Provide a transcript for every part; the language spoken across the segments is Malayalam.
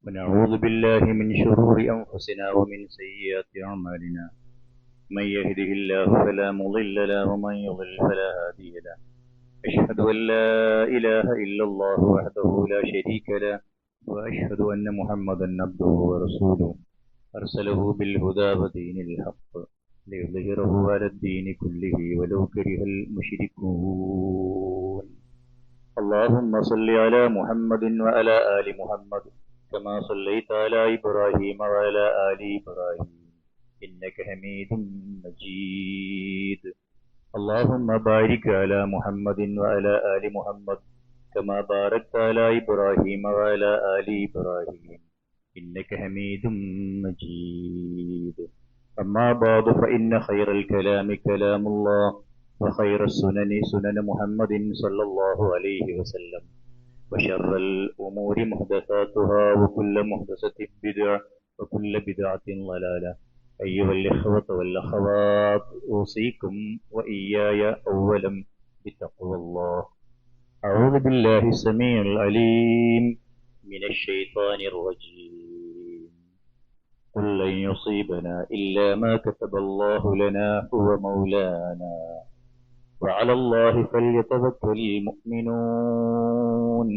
ونعوذ بالله من شرور أنفسنا ومن سيئات أعمالنا من يهده الله فلا مضل له ومن يضلل فلا هادي له أشهد أن لا إله إلا الله وحده لا شريك له وأشهد أن محمدا عبده ورسوله أرسله بالهدى ودين الحق ليظهره على الدين كله ولو كره المشركون اللهم صل على محمد وعلى آل محمد كما صليت على إبراهيم وعلى آل إبراهيم إنك حميد مجيد اللهم بارك على محمد وعلى آل محمد كما باركت على إبراهيم وعلى آل إبراهيم إنك حميد مجيد أما بعد فإن خير الكلام كلام الله وخير السنن سنن محمد صلى الله عليه وسلم وشر الأمور محدثاتها وكل محدثة بدعة وكل بدعة ضلالة أيها الإخوة والأخوات أوصيكم وإياي أولا بتقوى الله أعوذ بالله السميع العليم من الشيطان الرجيم قل لن يصيبنا إلا ما كتب الله لنا هو مولانا وعلى الله فليتوكل المؤمنون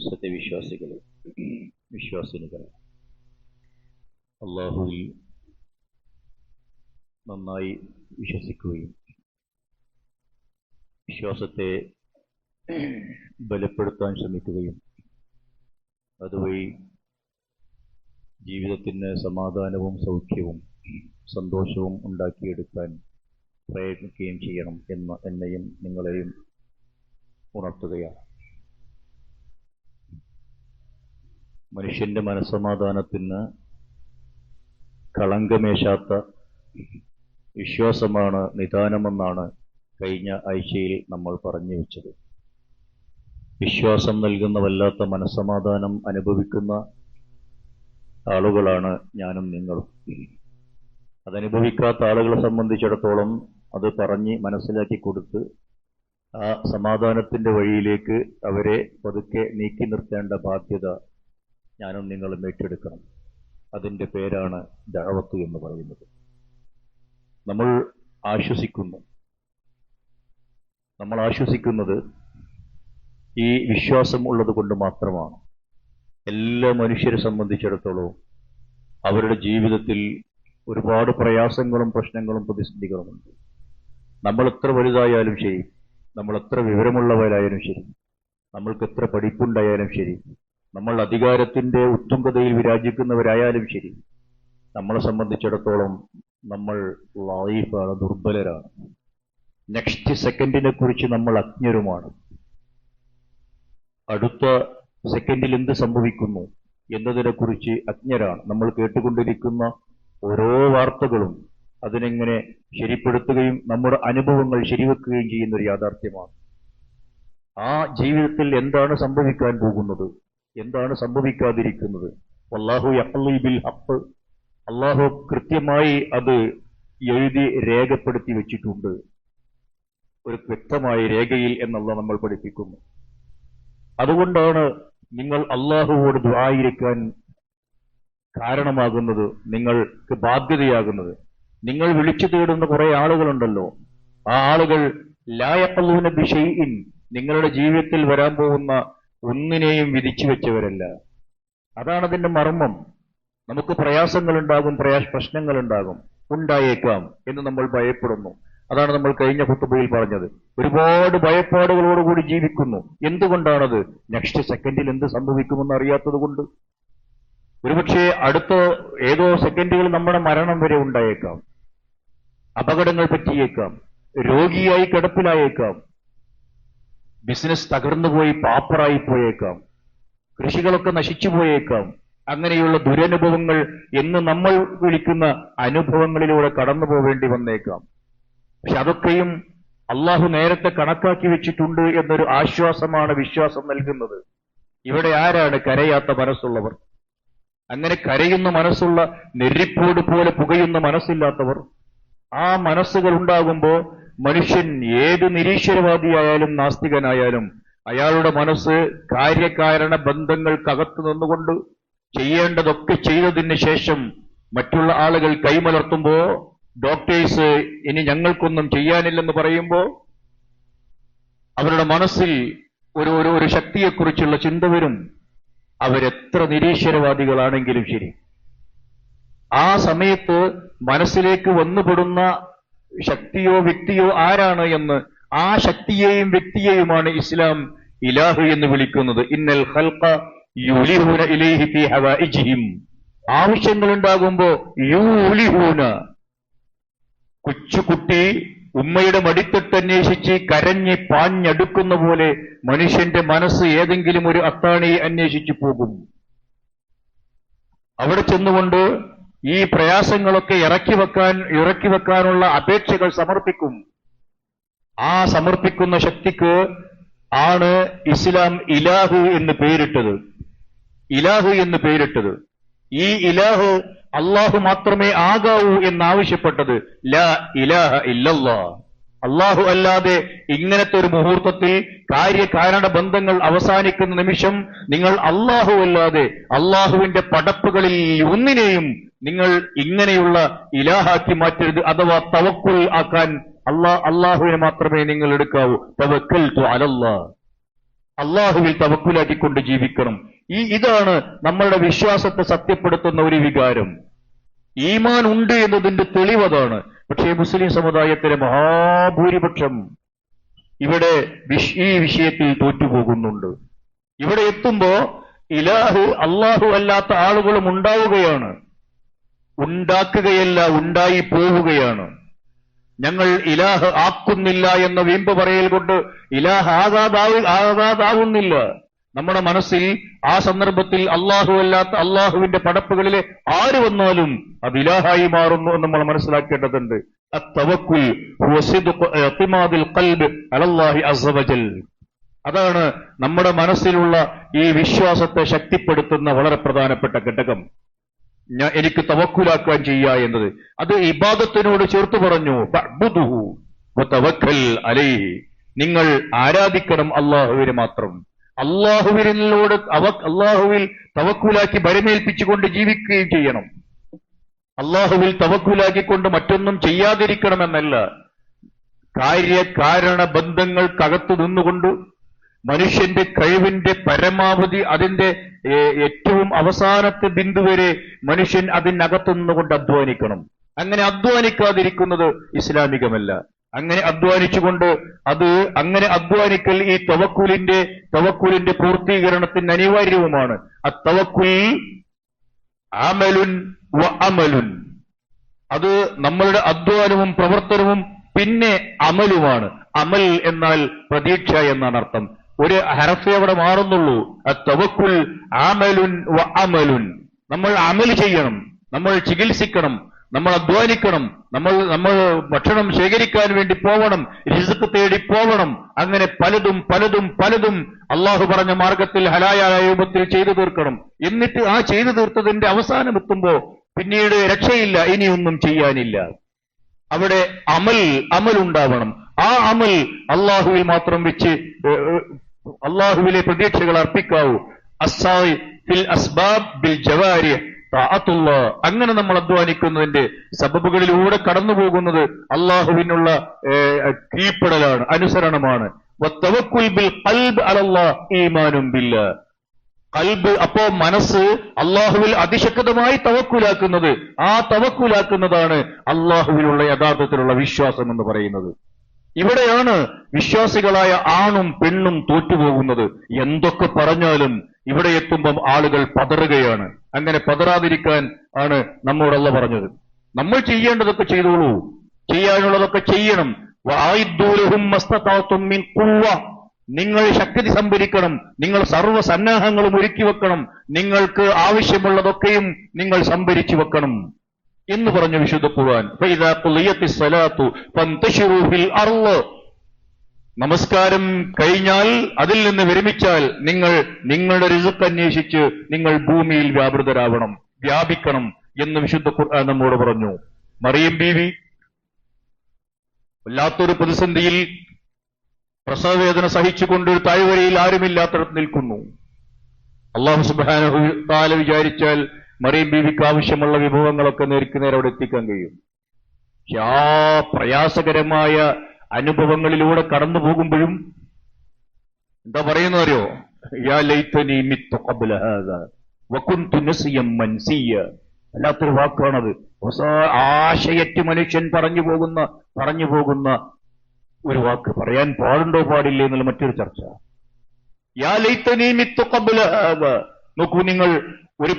സത്യവിശ്വാസികളെ വിശ്വാസിനികളെ അല്ലാഹുവിൽ നന്നായി വിശ്വസിക്കുകയും വിശ്വാസത്തെ ബലപ്പെടുത്താൻ ശ്രമിക്കുകയും അതുവഴി ജീവിതത്തിന് സമാധാനവും സൗഖ്യവും സന്തോഷവും ഉണ്ടാക്കിയെടുക്കാൻ പ്രയത്നിക്കുകയും ചെയ്യണം എന്ന് എന്നെയും നിങ്ങളെയും ഉണർത്തുകയാണ്. മനുഷ്യന്റെ മനസ്സമാധാനത്തിന് കളങ്കമേശാത്ത വിശ്വാസമാണ് നിദാനമെന്നാണ് കഴിഞ്ഞ ആഴ്ചയിൽ നമ്മൾ പറഞ്ഞു വെച്ചത്. വിശ്വാസം നൽകുന്ന വല്ലാത്ത മനസ്സമാധാനം അനുഭവിക്കുന്ന ആളുകളാണ് ഞാനും നിങ്ങളും. അതനുഭവിക്കാത്ത ആളുകളെ സംബന്ധിച്ചിടത്തോളം അത് പറഞ്ഞ് മനസ്സിലാക്കി കൊടുത്ത് ആ സമാധാനത്തിന്റെ വഴിയിലേക്ക് അവരെ പതുക്കെ നീക്കി നിർത്തേണ്ട ബാധ്യത ഞാനും നിങ്ങളും ഏറ്റെടുക്കണം. അതിൻ്റെ പേരാണ് ദഅവത്ത് എന്ന് പറയുന്നത്. നമ്മൾ ആശ്വസിക്കുന്നത് ഈ വിശ്വാസം ഉള്ളത് കൊണ്ട് മാത്രമാണ്. എല്ലാ മനുഷ്യരെ സംബന്ധിച്ചിടത്തോളം അവരുടെ ജീവിതത്തിൽ ഒരുപാട് പ്രയാസങ്ങളും പ്രശ്നങ്ങളും പ്രതിസന്ധികളുമുണ്ട്. നമ്മൾ എത്ര വലുതായാലും ശരി, നമ്മൾ എത്ര വിവരമുള്ളവരായാലും ശരി, നമ്മൾക്ക് എത്ര പഠിപ്പുണ്ടായാലും ശരി, നമ്മൾ അധികാരത്തിന്റെ ഉത്തുംഗതയിൽ വിരാജിക്കുന്നവരായാലും ശരി, നമ്മളെ സംബന്ധിച്ചിടത്തോളം നമ്മൾ ലൈഫാണ്, ദുർബലരാണ്. നെക്സ്റ്റ് സെക്കൻഡിനെ കുറിച്ച് നമ്മൾ അജ്ഞരുമാണ്. അടുത്ത സെക്കൻഡിൽ എന്ത് സംഭവിക്കുന്നു എന്നതിനെക്കുറിച്ച് അജ്ഞരാണ്. നമ്മൾ കേട്ടുകൊണ്ടിരിക്കുന്ന ഓരോ വാർത്തകളും അതിനെങ്ങനെ ശരിപ്പെടുത്തുകയും നമ്മുടെ അനുഭവങ്ങൾ ശരിവെക്കുകയും ചെയ്യുന്ന ഒരു യാഥാർത്ഥ്യമാണ്. ആ ജീവിതത്തിൽ എന്താണ് സംഭവിക്കാൻ പോകുന്നത്, എന്താണ് സംഭവിക്കാതിരിക്കുന്നത്, വല്ലാഹു യഖ്ളി ബിൽ ഹഖ്, അല്ലാഹു കൃത്യമായി അത് എഴുതി രേഖപ്പെടുത്തി വെച്ചിട്ടുണ്ട്. ഒരു വ്യക്തമായ രേഖയിൽ എന്നുള്ള നമ്മൾ പഠിപ്പിക്കുന്നു. അതുകൊണ്ടാണ് നിങ്ങൾ അല്ലാഹുവോട് ദുആയിരിക്കാൻ കാരണമാകുന്നത്, നിങ്ങൾക്ക് ബാധ്യതയാകുന്നത്. നിങ്ങൾ വിളിച്ചു തേടുന്ന കുറെ ആളുകളുണ്ടല്ലോ, ആ ആളുകൾ ലാ യഖ്ലൂന ബിശൈഇൻ, നിങ്ങളുടെ ജീവിതത്തിൽ വരാൻ പോകുന്ന ഒന്നിനെയും വിധിച്ചു വെച്ചവരല്ല. അതാണ് അതിന്റെ മർമ്മം. നമുക്ക് പ്രയാസങ്ങളുണ്ടാകും, പ്രശ്നങ്ങളുണ്ടാകും, ഉണ്ടായേക്കാം എന്ന് നമ്മൾ ഭയപ്പെടുന്നു. അതാണ് നമ്മൾ കഴിഞ്ഞ ഖുത്ബയിൽ പറഞ്ഞത്. ഒരുപാട് ഭയപ്പാടുകളോടുകൂടി ജീവിക്കുന്നു. എന്തുകൊണ്ടാണത്? നെക്സ്റ്റ് സെക്കൻഡിൽ എന്ത് സംഭവിക്കുമെന്ന് അറിയാത്തത് കൊണ്ട്. ഒരുപക്ഷെ അടുത്ത ഏതോ സെക്കൻഡുകൾ നമ്മുടെ മരണം വരെ ഉണ്ടായേക്കാം, അപകടങ്ങൾ പറ്റിയേക്കാം, രോഗിയായി കിടപ്പിലായേക്കാം, ബിസിനസ് തകർന്നുപോയി പാപ്പറായി പോയേക്കാം, കൃഷികളൊക്കെ നശിച്ചു പോയേക്കാം. അങ്ങനെയുള്ള ദുരനുഭവങ്ങൾ എന്ന് നമ്മൾ വിളിക്കുന്ന അനുഭവങ്ങളിലൂടെ കടന്നു പോവേണ്ടി വന്നേക്കാം. പക്ഷെ അതൊക്കെയും അള്ളാഹു നേരത്തെ കണക്കാക്കി വെച്ചിട്ടുണ്ട് എന്നൊരു ആശ്വാസമാണ് വിശ്വാസം നൽകുന്നത്. ഇവിടെ ആരാണ് കരയാത്ത മനസ്സുള്ളവർ? അങ്ങനെ കരയുന്ന മനസ്സുള്ള, നെരിപ്പോട് പോലെ പുകയുന്ന മനസ്സില്ലാത്തവർ? ആ മനസ്സുകൾ ഉണ്ടാകുമ്പോൾ മനുഷ്യൻ ഏത് നിരീശ്വരവാദിയായാലും നാസ്തികനായാലും അയാളുടെ മനസ്സ് കാര്യകാരണ ബന്ധങ്ങൾക്കകത്ത് നിന്നുകൊണ്ട് ചെയ്യേണ്ടതൊക്കെ ചെയ്തതിന് ശേഷം മറ്റുള്ള ആളുകൾ കൈമലർത്തുമ്പോ, ഡോക്ടേഴ്സ് ഇനി ഞങ്ങൾക്കൊന്നും ചെയ്യാനില്ലെന്ന് പറയുമ്പോ അവരുടെ മനസ്സിൽ ഒരു ശക്തിയെക്കുറിച്ചുള്ള ചിന്ത വരും. അവരെത്ര നിരീശ്വരവാദികളാണെങ്കിലും ശരി, ആ സമയത്ത് മനസ്സിലേക്ക് വന്നുപെടുന്ന ശക്തിയോ വ്യക്തിയോ ആരാണ് എന്ന്, ആ ശക്തിയെയും വ്യക്തിയെയുമാണ് ഇസ്ലാം ഇലാഹ് എന്ന് വിളിക്കുന്നത്. ഇന്നൽ ഖൽഖ യുലിഹൂന ഇലൈഹി ഫീ ഹവായിജിഹിം. ആവശ്യങ്ങളുണ്ടാകുമ്പോ യൂലിഹൂന, കൊച്ചുകുട്ടി ഉമ്മയുടെ മടിത്തട്ട് അന്വേഷിച്ച് കരഞ്ഞ് പാഞ്ഞടുക്കുന്ന പോലെ മനുഷ്യന്റെ മനസ്സ് ഏതെങ്കിലും ഒരു അത്താണിയെ അന്വേഷിച്ചു പോകും. അവിടെ ചെന്നുകൊണ്ട് ഈ പ്രയാസങ്ങളൊക്കെ ഇറക്കി വെക്കാനുള്ള അപേക്ഷകൾ സമർപ്പിക്കും. ആ സമർപ്പിക്കുന്ന ശക്തിക്ക് ആണ് ഇസ്ലാം ഇലാഹ് എന്ന് പേരിട്ടത്. ഇലാഹ് എന്ന് പേരിട്ടത്. ഈ ഇലാഹ് അള്ളാഹു മാത്രമേ ആകാവൂ എന്നാവശ്യപ്പെട്ടത്. ലാ ഇലാഹ ഇല്ലല്ലാഹ്. അള്ളാഹു അല്ലാതെ ഇങ്ങനത്തെ ഒരു മുഹൂർത്തത്തിൽ കാര്യകാരണ ബന്ധങ്ങൾ അവസാനിക്കുന്ന നിമിഷം നിങ്ങൾ അള്ളാഹു അല്ലാതെ അള്ളാഹുവിന്റെ പടപ്പുകളിൽ ഒന്നിനെയും നിങ്ങൾ ഇങ്ങനെയുള്ള ഇലാഹാക്കി മാറ്റരുത്. അഥവാ തവക്കുൽ ആക്കാൻ അള്ളാഹുവിനെ മാത്രമേ നിങ്ങൾ എടുക്കാവൂ. തവക്കൽതു അലല്ലാഹ്, അള്ളാഹുവിൽ തവക്കുലാക്കിക്കൊണ്ട് ജീവിക്കണം. ഇതാണ് നമ്മളുടെ വിശ്വാസത്തെ സത്യപ്പെടുത്തുന്ന ഒരു വികാരം. ഈമാൻ ഉണ്ട് എന്നതിന്റെ തെളിവതാണ്. പക്ഷേ മുസ്ലിം സമുദായത്തിലെ മഹാഭൂരിപക്ഷം ഇവിടെ ഈ വിഷയത്തിൽ തോറ്റുപോകുന്നുണ്ട്. ഇവിടെ എത്തുമ്പോ ഇലാഹ് അള്ളാഹു അല്ലാത്ത ആളുകളും ഉണ്ടാവുകയാണ്. ഉണ്ടാക്കുകയല്ല, ഉണ്ടായി പോവുകയാണ്. ഞങ്ങൾ ഇലാഹ് ആക്കുന്നില്ല എന്ന വീമ്പ് പറയൽ കൊണ്ട് ഇലാഹ് ആകാതാവുന്നില്ല. നമ്മുടെ മനസ്സിൽ ആ സന്ദർഭത്തിൽ അള്ളാഹു അല്ലാത്ത അള്ളാഹുവിന്റെ പടപ്പുകളിലെ ആര് വന്നാലും അത് ഇലാഹായി മാറുന്നു എന്ന് നമ്മൾ മനസ്സിലാക്കേണ്ടതുണ്ട്. അത്തവക്കുൽ ഹുവ സിദ്ഖു ഇഅ്തിമാദിൽ ഖൽബ് അലല്ലാഹി അസ്സ വജൽ. അതാണ് നമ്മുടെ മനസ്സിലുള്ള ഈ വിശ്വാസത്തെ ശക്തിപ്പെടുത്തുന്ന വളരെ പ്രധാനപ്പെട്ട ഘടകം. എനിക്ക് തവക്കുലാക്കാൻ ചെയ്യുക എന്നത്, അത് ഇബാദത്തിനോട് ചേർത്ത് പറഞ്ഞു. ഫഅ്ബുദുഹു വതവക്കൽ അലൈഹി. നിങ്ങൾ ആരാധിക്കണം അള്ളാഹുവിനെ മാത്രം. അള്ളാഹുവിൽ തവക്കുലാക്കി ഭരമേൽപ്പിച്ചുകൊണ്ട് ജീവിക്കുകയും ചെയ്യണം. അള്ളാഹുവിൽ തവക്കുലാക്കിക്കൊണ്ട് മറ്റൊന്നും ചെയ്യാതിരിക്കണമെന്നല്ല. കാര്യകാരണ ബന്ധങ്ങൾക്കകത്തു നിന്നുകൊണ്ട് മനുഷ്യന്റെ കഴിവിന്റെ പരമാവധി, അതിന്റെ ഏറ്റവും അവസാനത്തെ ബിന്ദു വരെ മനുഷ്യൻ അതിനകത്തു നിന്നുകൊണ്ട് അധ്വാനിക്കണം. അങ്ങനെ അധ്വാനിക്കാതിരിക്കുന്നത് ഇസ്ലാമികമല്ല. അങ്ങനെ അധ്വാനിച്ചുകൊണ്ട് അങ്ങനെ അധ്വാനിക്കൽ ഈ തവക്കുലിന്റെ പൂർത്തീകരണത്തിന് അനിവാര്യവുമാണ്. അത്തവക്കുൽ അമലുൻ വ അമലുൻ. അത് നമ്മളുടെ അധ്വാനവും പ്രവർത്തനവും പിന്നെ അമലുമാണ്. അമൽ എന്നാൽ പ്രതീക്ഷ എന്നാണ് അർത്ഥം. ഒരു ഹർഫേ അവിടെ മാറുന്നുള്ളൂ. അത്തവക്കുൽ അമലുൻ വ അമലുൻ. നമ്മൾ അമൽ ചെയ്യണം, നമ്മൾ ചികിത്സിക്കണം, നമ്മൾ അധ്വാനിക്കണം, നമ്മൾ ഭക്ഷണം ശേഖരിക്കാൻ വേണ്ടി പോവണം, റിസ്ക് തേടി പോവണം. അങ്ങനെ പലതും അള്ളാഹു പറഞ്ഞ മാർഗത്തിൽ ഹലാലായ രൂപത്തിൽ ചെയ്തു തീർക്കണം. എന്നിട്ട് ആ ചെയ്തു തീർത്തതിന്റെ അവസാനം എത്തുമ്പോ പിന്നീട് രക്ഷയില്ല, ഇനിയൊന്നും ചെയ്യാനില്ല. അവിടെ അമൽ ഉണ്ടാവണം. ആ അമൽ അള്ളാഹുവിൽ മാത്രം വെച്ച് അള്ളാഹുവിലെ പ്രതീക്ഷകൾ അർപ്പിക്കാവൂ. അസ്സായി ഫിൽ അസ്ബാബ് ബിൽ ജവാരിഹ് തഅത്തുല്ലാഹ്. അങ്ങനെ നമ്മൾ അധ്വാനിക്കുന്നതിന്റെ സബബുകളിലൂടെ കടന്നു പോകുന്നത് അള്ളാഹുവിനുള്ള കീഴ്പ്പെടലാണ്, അനുസരണമാണ്. വത്തവക്കുൽ ബിൽ ഖൽബ് അലല്ലാഹ് ഈമാനും ബില്ലാഹ്. ഖൽബ്, അപ്പോ മനസ്സ് അള്ളാഹുവിൽ അതിശക്തമായി തവക്കുലാക്കുന്നത്, ആ തവക്കുലാക്കുന്നതാണ് അള്ളാഹുവിലുള്ള യഥാർത്ഥത്തിലുള്ള വിശ്വാസം എന്ന് പറയുന്നത്. ഇവിടെയാണ് വിശ്വാസികളായ ആണും പെണ്ണും തോറ്റുപോകുന്നത്. എന്തൊക്കെ പറഞ്ഞാലും ഇവിടെ എത്തുമ്പം ആളുകൾ പതറുകയാണ്. അങ്ങനെ പതറാതിരിക്കാൻ ആണ് നമ്മോട് അല്ലാഹു പറഞ്ഞത്. നമ്മൾ ചെയ്യേണ്ടതൊക്കെ ചെയ്തോളൂ, ചെയ്യാനുള്ളതൊക്കെ ചെയ്യണം. വഅഇദ്ദൂ ലഹും മസ്തതഅതും മിൻ ഖുവ്വ. നിങ്ങൾ ശക്തി സംഭരിക്കണം, നിങ്ങൾ സർവ്വസന്നാഹങ്ങളും ഒരുക്കി വെക്കണം, നിങ്ങൾക്ക് ആവശ്യമുള്ളതൊക്കെയും നിങ്ങൾ സംഭരിച്ചു വെക്കണം എന്ന് പറഞ്ഞു വിശുദ്ധ ഖുർആൻ. ഫഇദാ ഖുളിയത്തിസ് സ്വലാത്തു ഫന്തശിറൂ ഫിൽ അർള്. നമസ്കാരം കഴിഞ്ഞാൽ, അതിൽ നിന്ന് വിരമിച്ചാൽ നിങ്ങൾ നിങ്ങളുടെ റിസ്ക് അന്വേഷിച്ച് നിങ്ങൾ ഭൂമിയിൽ വ്യാപിക്കണം എന്ന് വിശുദ്ധ ഖുർആൻ നമ്മോട് പറഞ്ഞു. മറിയം ബീവി വല്ലാത്തൊരു പ്രതിസന്ധിയിൽ പ്രസവവേദന സഹിച്ചുകൊണ്ട് ഒരു താഴ്വരയിൽ ആരുമില്ലാത്തടത്ത് നിൽക്കുന്നു. അല്ലാഹു സുബ്ഹാനഹു തആല വിചാരിച്ചാൽ മറിയം ബീവിക്ക് ആവശ്യമുള്ള വിഭവങ്ങളൊക്കെ നേരെ അവിടെ എത്തിക്കാൻ കഴിയും. പക്ഷെ ആ പ്രയാസകരമായ അനുഭവങ്ങളിലൂടെ കടന്നു പോകുമ്പോഴും എന്താ പറയുന്നതറിയോ? യാ ലൈതനി മിത്തു ഖബ്ല ഹാദാ വകുന്തു നസിയം മൻസിയ. അല്ലാത്തൊരു വാക്കാണത്. ആശയറ്റ് മനുഷ്യൻ പറഞ്ഞു പോകുന്ന ഒരു വാക്ക്. പറയാൻ പാടുണ്ടോ പാടില്ലേ എന്നുള്ള മറ്റൊരു ചർച്ച. യാ ലൈതനി മിത്തു ഖബ്ല ഹാദാ. നോക്കൂ നിങ്ങൾ, ഒരു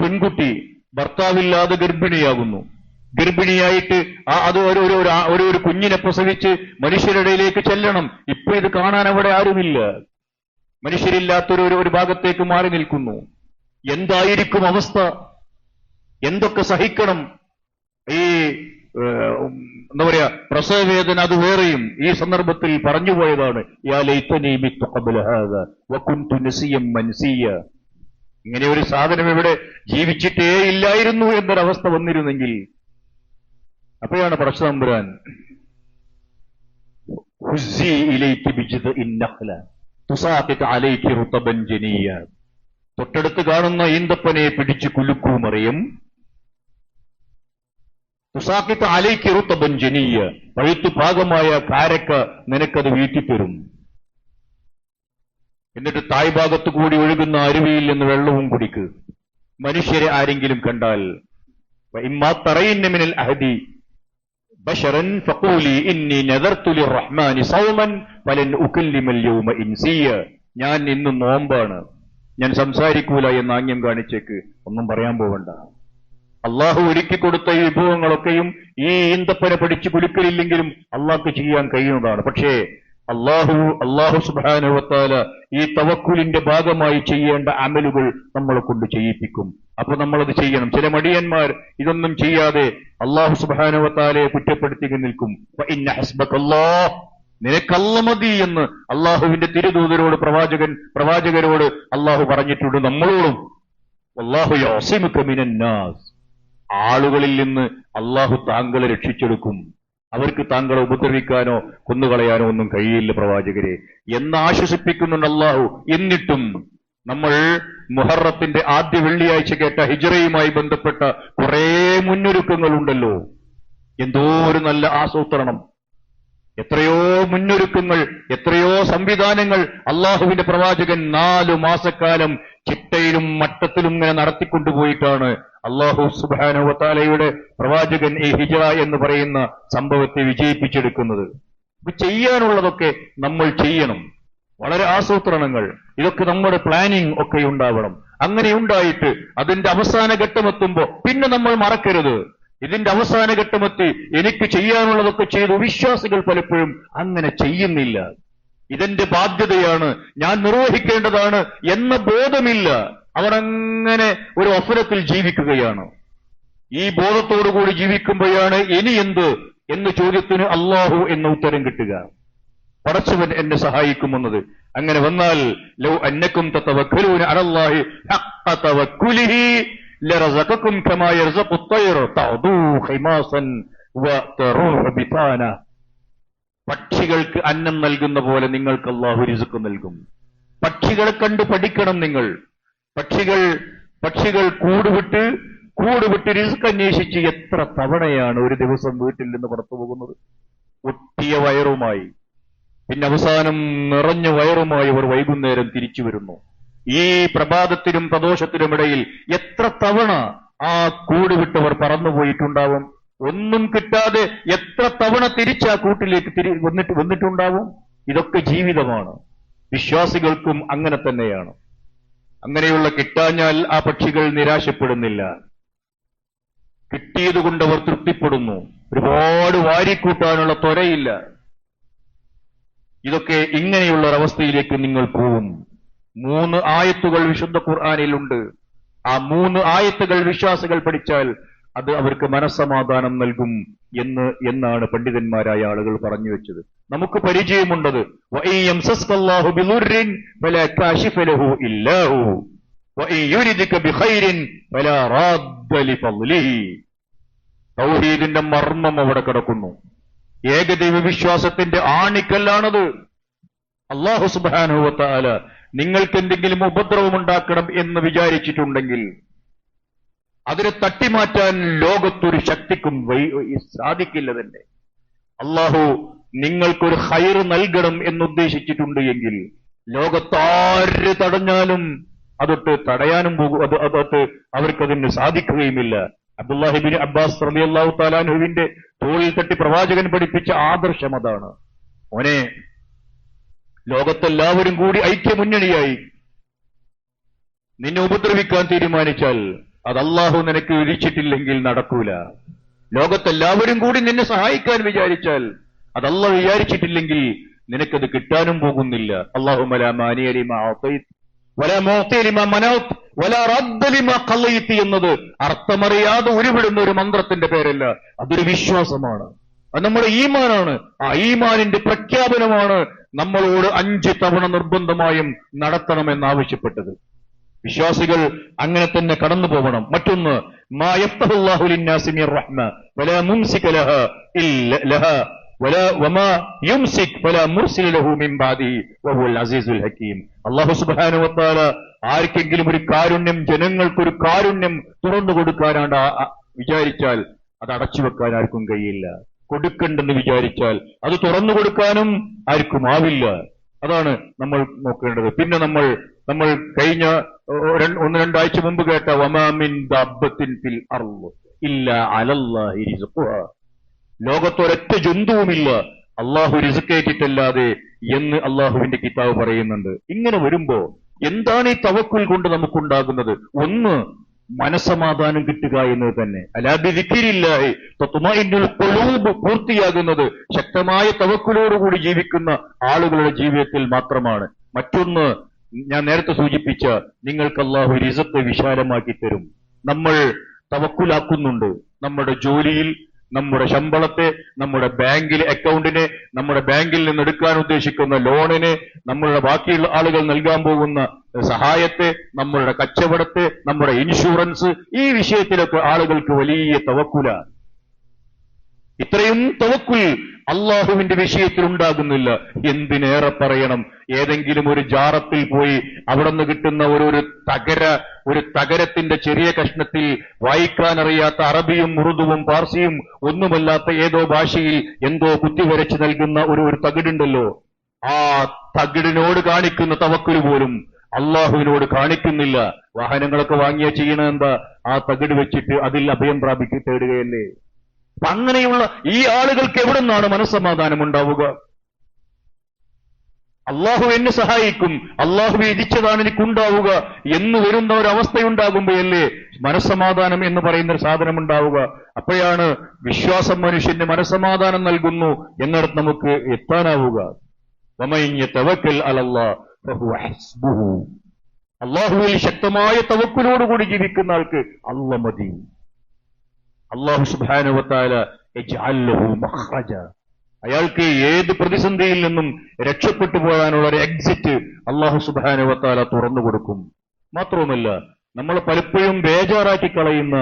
പെൺകുട്ടി ഭർത്താവില്ലാതെ ഗർഭിണിയാകുന്നു. ഗർഭിണിയായിട്ട് അത് ഒരു കുഞ്ഞിനെ പ്രസവിച്ച് മനുഷ്യരുടെയിലേക്ക് ചെല്ലണം. ഇപ്പൊ ഇത് കാണാൻ അവിടെ ആരുമില്ല. മനുഷ്യരില്ലാത്തൊരു ഭാഗത്തേക്ക് മാറി നിൽക്കുന്നു. എന്തായിരിക്കും അവസ്ഥ? എന്തൊക്കെ സഹിക്കണം? ഈ എന്താ പറയാ, പ്രസവവേദന അത് വേറെയും ഈ സന്ദർഭത്തിൽ പറഞ്ഞുപോയതാണ്. യാ ലൈതനി മിത്തു ഖബ്ല ഹാദാ വകുന്തു നസിയം മൻസിയ. ഇങ്ങനെ ഒരു സാധനം ഇവിടെ ജീവിച്ചിട്ടേ ഇല്ലായിരുന്നു എന്നൊരവസ്ഥ വന്നിരുന്നെങ്കിൽ. അപ്പോഴാണ് പടച്ചതമ്പുരാൻ ഹുസ്സി ഇലൈകി ബിജ്ദിൻ നഖ്ല തുസാഖിത് അലൈകി റുതബൻ ജനിയ. തൊട്ടടുത്ത് കാണുന്ന ഈന്തപ്പനെ പിടിച്ചു കുലുക്കൂ മറിയം. തുസാഖിത് അലൈകി റുതബൻ ജനിയ. പഴുത്തു പാകമായ കാരക്ക നിനക്കത് വീട്ടിത്തരും. എന്നിട്ട് തായ്ഭാഗത്തു കൂടി ഒഴുകുന്ന അരുവിയിൽ നിന്ന് വെള്ളവും കുടിക്ക്. മനുഷ്യരെ ആരെങ്കിലും കണ്ടാൽ ഇമ്മാ തറയിന്ന മിനൽ അഹദി ബശറൻ ഫഖൂലി ഇന്നി നദർതു ലിർറഹ്മാനി സൗമൻ ഫലൻ ഉകല്ലിമൽ യൗമ ഇൻസിയ. ഞാൻ ഇന്ന് നോമ്പാണ്, ഞാൻ സംസാരിക്കൂല എന്ന് ആംഗ്യം കാണിച്ചേക്ക്. ഒന്നും പറയാൻ പോകണ്ട. അള്ളാഹു ഒരുക്കി കൊടുത്ത ഈ വിഭവങ്ങളൊക്കെയും ഈ ഈന്തപ്പന പിടിച്ചു കുലുക്കലില്ലെങ്കിലും അള്ളാഹ്ക്ക് ചെയ്യാൻ കഴിയുന്നതാണ്. പക്ഷേ അള്ളാഹു സുബ്ഹാനഹു വ തആല ഈ തവക്കുലിന്റെ ഭാഗമായി ചെയ്യേണ്ട അമലുകൾ നമ്മളെ കൊണ്ട് ചെയ്യിപ്പിക്കും. അപ്പൊ നമ്മളത് ചെയ്യണം. ചില മടിയന്മാർ ഇതൊന്നും ചെയ്യാതെ അള്ളാഹു സുബ്ഹാനഹു വ തആലയെ കുറ്റപ്പെടുത്തി നിൽക്കും. ഫഇന്ന ഹസ്ബകല്ലാഹ്, നിനക്കല്ല മതി എന്ന് അള്ളാഹുവിന്റെ തിരുദൂതരോട് പ്രവാചകരോട് അള്ളാഹു പറഞ്ഞിട്ടുണ്ട്. നമ്മളോടും വല്ലാഹു യഅസിമുക മിനന്നാസ്, ആളുകളിൽ നിന്ന് അള്ളാഹു താങ്കളെ രക്ഷിച്ചെടുക്കും. അവർക്ക് താങ്കളെ ഉപദ്രവിക്കാനോ കൊന്നുകളയാനോ ഒന്നും കഴിയില്ല പ്രവാചകരെ എന്ന് ആശ്വസിപ്പിക്കുന്നുണ്ട് അള്ളാഹു. എന്നിട്ടും നമ്മൾ മുഹറത്തിന്റെ ആദ്യ വെള്ളിയാഴ്ച കേട്ട ഹിജ്റയുമായി ബന്ധപ്പെട്ട കുറെ മുന്നൊരുക്കങ്ങളുണ്ടല്ലോ. എന്തോ ഒരു നല്ല ആസൂത്രണം, എത്രയോ മുന്നൊരുക്കങ്ങൾ, എത്രയോ സംവിധാനങ്ങൾ അള്ളാഹുവിന്റെ പ്രവാചകൻ 4 മാസക്കാലം ചിട്ടയിലും മട്ടത്തിലും ഇങ്ങനെ നടത്തിക്കൊണ്ടുപോയിട്ടാണ് അള്ളാഹു സുബ്ഹാനഹു വ തആലയുടെ പ്രവാചകൻ ഈ ഹിജ്റ എന്ന് പറയുന്ന സംഭവത്തെ വിജയിപ്പിച്ചെടുക്കുന്നത്. ചെയ്യാനുള്ളതൊക്കെ നമ്മൾ ചെയ്യണം. വളരെ ആസൂത്രണങ്ങൾ, ഇതൊക്കെ നമ്മുടെ പ്ലാനിങ് ഒക്കെ ഉണ്ടാവണം. അങ്ങനെ ഉണ്ടായിട്ട് അതിന്റെ അവസാന ഘട്ടമെത്തുമ്പോ പിന്നെ നമ്മൾ മറക്കരുത്. ഇതിന്റെ അവസാന ഘട്ടമെത്തി എനിക്ക് ചെയ്യാനുള്ളതൊക്കെ ചെയ്തു. വിശ്വാസികൾ പലപ്പോഴും അങ്ങനെ ചെയ്യുന്നില്ല. ഇതെന്റെ ബാധ്യതയാണ്, ഞാൻ നിർവഹിക്കേണ്ടതാണ് എന്ന ബോധമില്ല. അവരങ്ങനെ ഒരു അവസരത്തിൽ ജീവിക്കുകയാണ്. ഈ ബോധത്തോടുകൂടി ജീവിക്കുമ്പോഴാണ് ഇനി എന്ത് എന്ന ചോദ്യത്തിന് അള്ളാഹു എന്ന ഉത്തരം കിട്ടുക. പടച്ചവൻ എന്നെ സഹായിക്കുമെന്നത്. അങ്ങനെ വന്നാൽ ലൗ അന്നക്കും തതവക്കലൂന അലല്ലാഹി ഹഖ്ഖ തവക്കുലിഹി ലറസഖകും കമാ യർസഖു അത്വയ്റ തഅദൂ ഖിമാസൻ വതറൂഹു ബിതാന. പക്ഷികൾക്ക് അന്നം നൽകുന്ന പോലെ നിങ്ങൾക്ക് അല്ലാഹു റിസ്ക് നൽകും. പക്ഷികളെ കണ്ട് പഠിക്കണം നിങ്ങൾ. പക്ഷികൾ കൂടുവിട്ട് റിസ്ക് അന്വേഷിച്ച് എത്ര തവണയാണ് ഒരു ദിവസം വീട്ടിൽ നിന്ന് പുറത്തു പോകുന്നത്? ഒട്ടിയ വയറുമായി, പിന്നെ അവസാനം നിറഞ്ഞ വയറുമായി അവർ വൈകുന്നേരം തിരിച്ചു വരുന്നു. ഈ പ്രഭാതത്തിനും പ്രദോഷത്തിനുമിടയിൽ എത്ര തവണ ആ കൂടുവിട്ടവർ പറന്നുപോയിട്ടുണ്ടാവും? ഒന്നും കിട്ടാതെ എത്ര തവണ തിരിച്ച് ആ കൂട്ടിലേക്ക് വന്നിട്ടുണ്ടാവും? ഇതൊക്കെ ജീവിതമാണ്. വിശ്വാസികൾക്കും അങ്ങനെ തന്നെയാണ്. അങ്ങനെയുള്ള കിട്ടാഞ്ഞാൽ ആ പക്ഷികൾ നിരാശപ്പെടുന്നില്ല. കിട്ടിയതുകൊണ്ട് അവർ തൃപ്തിപ്പെടുന്നു. ഒരുപാട് വാരിക്കൂട്ടാനുള്ള ത്വരയില്ല. ഇതൊക്കെ ഇങ്ങനെയുള്ള ഒരവസ്ഥയിലേക്ക് നിങ്ങൾ പോവും. 3 ആയത്തുകൾ വിശുദ്ധ ഖുർആനിലുണ്ട്. ആ 3 ആയത്തുകൾ വിശ്വാസികൾ പഠിച്ചാൽ അത് അവർക്ക് മനസ്സമാധാനം നൽകും എന്നാണ് പണ്ഡിതന്മാരായ ആളുകൾ പറഞ്ഞു വെച്ചത്. നമുക്ക് പരിചയമുണ്ടത് വഇയംസസ്കല്ലാഹു ബിദുർരിൻ ഫലാ കാശിഫ ലഹു ഇല്ലാ ഹു വഇയുരിദക ബിഖൈരിൻ ഫലാ റാദ്ദ ലിഫളിഹി. തൗഹീദിന്റെ മർമ്മം അവിടെ കിടക്കുന്നു. ഏകദൈവ വിശ്വാസത്തിന്റെ ആണിക്കല്ലാണത്. അല്ലാഹു സുബ്ഹാനഹു വ തആല നിങ്ങൾക്ക് എന്തെങ്കിലും ഉപദ്രവമുണ്ടാക്കണം എന്ന് വിചാരിച്ചിട്ടുണ്ടെങ്കിൽ അതിനെ തട്ടിമാറ്റാൻ ലോകത്തൊരു ശക്തിക്കും സാധിക്കില്ല തന്നെ. അല്ലാഹു നിങ്ങൾക്കൊരു ഖൈർ നൽകണം എന്നുദ്ദേശിച്ചിട്ടുണ്ട് എങ്കിൽ ലോകത്താര് തടഞ്ഞാലും അതൊട്ട് തടയാനും അതൊട്ട് അവർക്കതിന് സാധിക്കുകയുമില്ല. അബ്ദുല്ലാഹി ഇബ്നു അബ്ബാസ് റളിയല്ലാഹു തആല അൻഹുവിന്റെ തോളിൽ തട്ടി പ്രവാചകൻ പഠിപ്പിച്ച ആദർശം അതാണ്. മോനെ, ലോകത്തെല്ലാവരും കൂടി ഐക്യമുന്നണിയായി നിന്നെ ഉപദ്രവിക്കാൻ തീരുമാനിച്ചാൽ അത് അല്ലാഹു നിനക്ക് വിധിച്ചിട്ടില്ലെങ്കിൽ നടക്കൂല. ലോകത്തെല്ലാവരും കൂടി നിന്നെ സഹായിക്കാൻ വിചാരിച്ചാൽ അത് അല്ലാഹു വിചാരിച്ചിട്ടില്ലെങ്കിൽ നിനക്കത് കിട്ടാനും പോകുന്നില്ല. അല്ലാഹുമ്മ ലാ മാനിയ ലിമാ അഅതൈത വലാ മുഅതി ലിമാ മനഅത വലാ റദ്ദ ലിമാ ഖളൈത എന്നത് അർത്ഥമറിയാതെ ഉരുവിടുന്ന ഒരു മന്ത്രത്തിന്റെ പേരല്ല, അതൊരു വിശ്വാസമാണ്. അത് നമ്മുടെ ഈമാനാണ്. ആ ഈമാനിന്റെ പ്രഖ്യാപനമാണ് നമ്മളോട് 5 തവണ നിർബന്ധമായും നടത്തണമെന്നാവശ്യപ്പെട്ടത്. വിശ്വാസികൾ അങ്ങനെ തന്നെ കടന്നു പോകണം. മറ്റൊന്ന്, മാ യഫ്തഹുല്ലാഹു ലിന്നാസി മിർ റഹ്മ വലാ മുംസിക ലഹാ ഇല്ല ലഹാ വമാ യുംസിക് ഫലാ മുർസില ലഹു മിൻ ബഅദിഹി വഹുവൽ അസീസുൽ ഹകീം. അല്ലാഹു സുബ്ഹാനഹു വ തആല ആർക്കെങ്കിലും ഒരു കാരുണ്യം, ജനങ്ങൾക്കൊരു കാരുണ്യം തുറന്നു കൊടുക്കാനാണ് വിചാരിച്ചാൽ അത് അടച്ചു വെക്കാൻ ആർക്കും കഴിയില്ല. കൊടുക്കണ്ടെന്ന് വിചാരിച്ചാൽ അത് തുറന്നു കൊടുക്കാനും ആർക്കും ആവില്ല. അതാണ് നമ്മൾ നോക്കേണ്ടത്. പിന്നെ നമ്മൾ കഴിഞ്ഞ 1-2 ആഴ്ച മുമ്പ് കേട്ട വമാ മിൻ ദബ്ബത്തിൻ ഫിൽ അർള് ഇല്ലാ അലല്ലാഹി റിസ്ഖുഹാ, ലോകത്തൊരൊറ്റ ജന്തുവുമില്ല അള്ളാഹു റിസ്ക്കേറ്റിട്ടല്ലാതെ എന്ന് അള്ളാഹുവിന്റെ കിതാബ് പറയുന്നുണ്ട്. ഇങ്ങനെ വരുമ്പോ എന്താണ് ഈ തവക്കുൽ കൊണ്ട് നമുക്കുണ്ടാകുന്നത്? ഒന്ന്, മനസമാധാനം കിട്ടുക എന്നത് തന്നെ. അലാ ബിദിക്രില്ലാഹി തത്മഇന്നുൽ ഖുലൂബ് പൂർത്തിയാകുന്നത് ശക്തമായ തവക്കുലോടുകൂടി ജീവിക്കുന്ന ആളുകളുടെ ജീവിതത്തിൽ മാത്രമാണ്. മറ്റൊന്ന്, ഞാൻ നേരത്തെ സൂചിപ്പിച്ച നിങ്ങൾക്ക് അല്ലാഹു റിസ്ഖ് വിശാലമാക്കി തരും. നമ്മൾ തവക്കുലാക്കുന്നുണ്ട് നമ്മുടെ ജോലിയിൽ, നമ്മുടെ ശമ്പളത്തെ, നമ്മുടെ ബാങ്കിലെ അക്കൗണ്ടിനെ, നമ്മുടെ ബാങ്കിൽ നിന്ന് എടുക്കാൻ ഉദ്ദേശിക്കുന്ന ലോണിനെ, നമ്മളുടെ ബാക്കിയുള്ള ആളുകൾ നൽകാൻ പോകുന്ന സഹായത്തെ, നമ്മളുടെ കച്ചവടത്തെ, നമ്മുടെ ഇൻഷുറൻസ്, ഈ വിഷയത്തിലൊക്കെ ആളുകൾക്ക് വലിയ തവക്കുലാണ്. ഇത്രയും തവക്കുൽ അള്ളാഹുവിന്റെ വിഷയത്തിൽ ഉണ്ടാകുന്നില്ല. എന്തിനേറെ പറയണം, ഏതെങ്കിലും ഒരു ജാറത്തിൽ പോയി അവിടെ നിന്ന് കിട്ടുന്ന ഒരു തകരത്തിന്റെ ചെറിയ കഷ്ണത്തിൽ വായിക്കാനറിയാത്ത അറബിയും ഉറുദുവും പാർസിയും ഒന്നുമല്ലാത്ത ഏതോ ഭാഷയിൽ എന്തോ കുത്തിവരച്ച് നൽകുന്ന ഒരു തകിടുണ്ടല്ലോ, ആ തകിടിനോട് കാണിക്കുന്ന തവക്കുൽ പോലും അള്ളാഹുവിനോട് കാണിക്കുന്നില്ല. വാഹനങ്ങളൊക്കെ വാങ്ങിയ ചെയ്യണ എന്താ? ആ തകിട് വെച്ചിട്ട് അതിൽ അഭയം തേടുകയല്ലേ. അപ്പൊ അങ്ങനെയുള്ള ഈ ആളുകൾക്ക് എവിടെ നിന്നാണ് മനസ്സമാധാനം ഉണ്ടാവുക? അള്ളാഹു എന്നെ സഹായിക്കും, അള്ളാഹു വിധിച്ചതാണ് എനിക്കുണ്ടാവുക എന്ന് വരുന്ന ഒരു അവസ്ഥയുണ്ടാകുമ്പോഴല്ലേ മനസ്സമാധാനം എന്ന് പറയുന്ന ഒരു സാധനം ഉണ്ടാവുക. അപ്പോഴാണ് വിശ്വാസം മനുഷ്യന് മനസ്സമാധാനം നൽകുന്നു എന്നിടത്ത് നമുക്ക് എത്താനാവുക. വമൻ യതവക്കൽ അലല്ലാഹ് ഫഹുവ ഹസ്ബുഹു, അള്ളാഹുവിൽ ശക്തമായ തവക്കുലോടുകൂടി ജീവിക്കുന്ന ആൾക്ക് അല്ലാഹ് മതി. അല്ലാഹു സുബ്ഹാനഹു വ തആല യജ്അൽ ലഹു മഖ്റജ, അയാൾക്ക് ഏത് പ്രതിസന്ധിയിൽ നിന്നും രക്ഷപ്പെട്ടു പോകാനുള്ള ഒരു എക്സിറ്റ് അല്ലാഹു സുബ്ഹാനഹു വ തആല തുറന്നു കൊടുക്കും. മാത്രവുമല്ല, നമ്മൾ പലപ്പോഴും ബേജാറാക്കി കളയുന്ന,